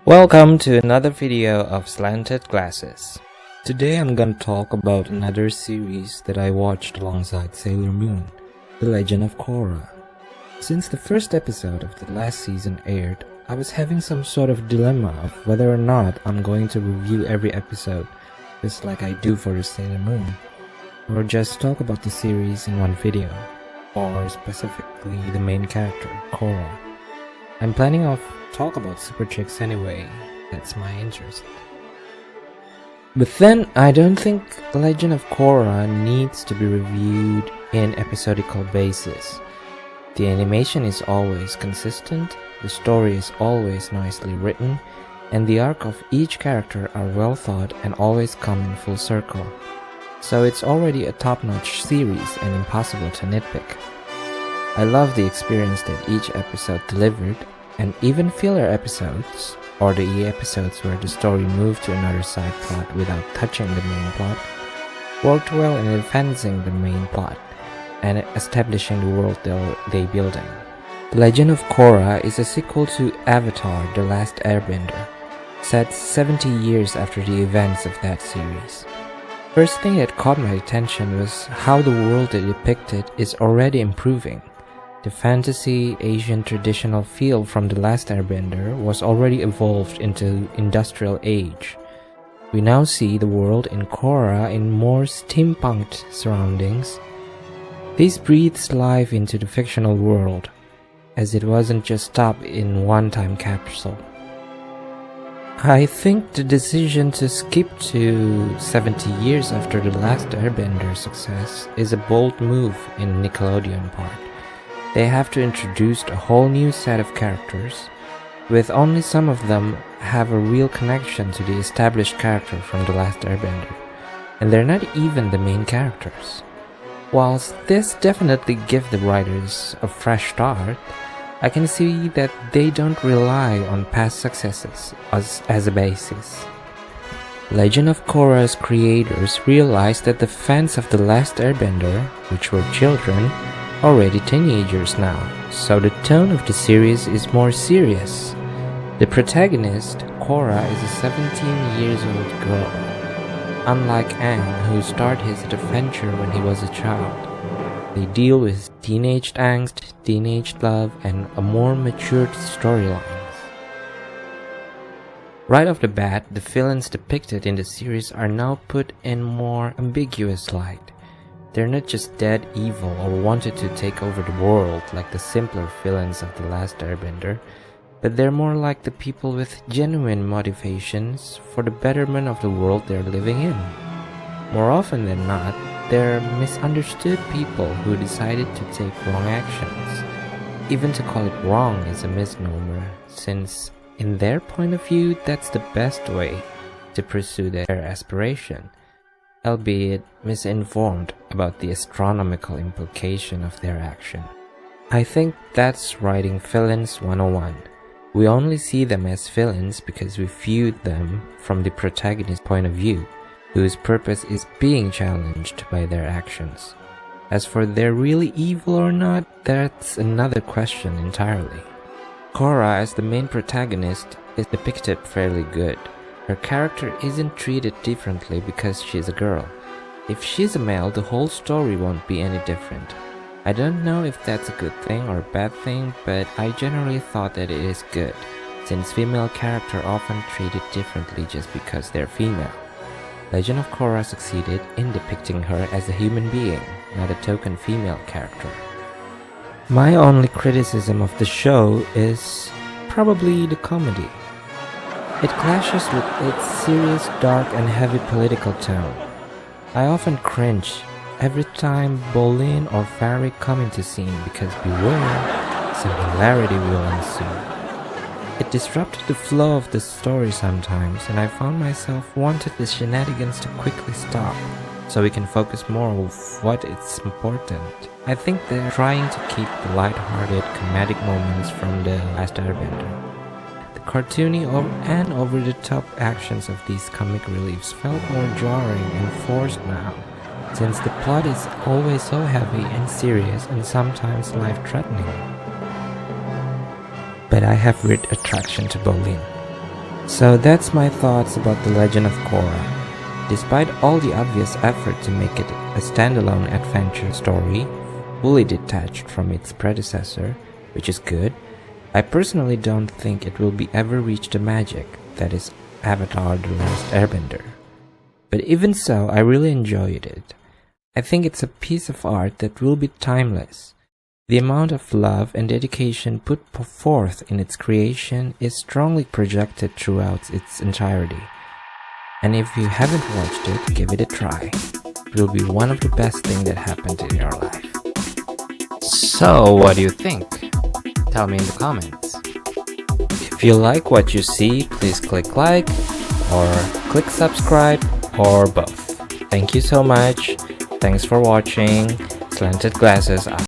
Welcome to another video of Slanted Glasses. Today I'm gonna talk about another series that I watched alongside Sailor Moon, The Legend of Korra. Since the first episode of the last season aired, I was having some sort of dilemma of whether or not I'm going to review every episode, just like I do for the Sailor Moon, or just talk about the series in one video, or specifically the main character, Korra. I'm planning to talk about Superchicks anyway, that's my interest. But then, I don't think Legend of Korra needs to be reviewed in episodical basis. The animation is always consistent, the story is always nicely written, and the arc of each character are well thought and always come in full circle. So it's already a top-notch series and impossible to nitpick. I love the experience that each episode delivered, and even filler episodes, or the episodes where the story moved to another side plot without touching the main plot, worked well in advancing the main plot and establishing the world they building. The Legend of Korra is a sequel to Avatar: The Last Airbender, set 70 years after the events of that series. First thing that caught my attention was how the world it depicted is already improving. The fantasy Asian traditional feel from The Last Airbender was already evolved into industrial age. We now see the world in Korra in more steampunked surroundings. This breathes life into the fictional world, as it wasn't just stopped in one-time capsule. I think the decision to skip to 70 years after The Last Airbender success is a bold move in Nickelodeon part. They have to introduce a whole new set of characters, with only some of them have a real connection to the established character from The Last Airbender, and they're not even the main characters. Whilst this definitely gives the writers a fresh start, I can see that they don't rely on past successes as a basis. Legend of Korra's creators realized that the fans of The Last Airbender, which were children, already teenagers now, so the tone of the series is more serious. The protagonist, Korra, is a 17-year-old girl, unlike Aang, who started his adventure when he was a child. They deal with teenage angst, teenage love, and a more matured storylines. Right off the bat, the villains depicted in the series are now put in more ambiguous light. They're not just dead evil or wanted to take over the world like the simpler villains of The Last Airbender, but they're more like the people with genuine motivations for the betterment of the world they're living in. More often than not, they're misunderstood people who decided to take wrong actions. Even to call it wrong is a misnomer, since in their point of view that's the best way to pursue their aspiration, albeit misinformed about the astronomical implication of their action. I think that's writing villains 101. We only see them as villains because we viewed them from the protagonist's point of view, whose purpose is being challenged by their actions. As for they're really evil or not, that's another question entirely. Korra as the main protagonist is depicted fairly good. Her character isn't treated differently because she's a girl. If she's a male, the whole story won't be any different. I don't know if that's a good thing or a bad thing, but I generally thought that it is good, since female characters are often treated differently just because they're female. Legend of Korra succeeded in depicting her as a human being, not a token female character. My only criticism of the show is probably the comedy. It clashes with its serious, dark, and heavy political tone. I often cringe every time Bolin or Farid come into scene because beware, some hilarity will ensue. It disrupted the flow of the story sometimes, and I found myself wanted the shenanigans to quickly stop, so we can focus more on what is important. I think they're trying to keep the light-hearted comedic moments from The Last Airbender. Cartoony and over-the-top actions of these comic reliefs felt more jarring and forced now, since the plot is always so heavy and serious and sometimes life-threatening. But I have weird attraction to Bolin. So that's my thoughts about The Legend of Korra. Despite all the obvious effort to make it a standalone adventure story, fully detached from its predecessor, which is good, I personally don't think it will be ever reach the magic that is Avatar The Last Airbender. But even so, I really enjoyed it. I think it's a piece of art that will be timeless. The amount of love and dedication put forth in its creation is strongly projected throughout its entirety. And if you haven't watched it, give it a try. It will be one of the best things that happened in your life. So, what do you think? Tell me in the comments. If you like what you see, please click like or click subscribe or both. Thank you so much. Thanks for watching. Slanted Glasses out.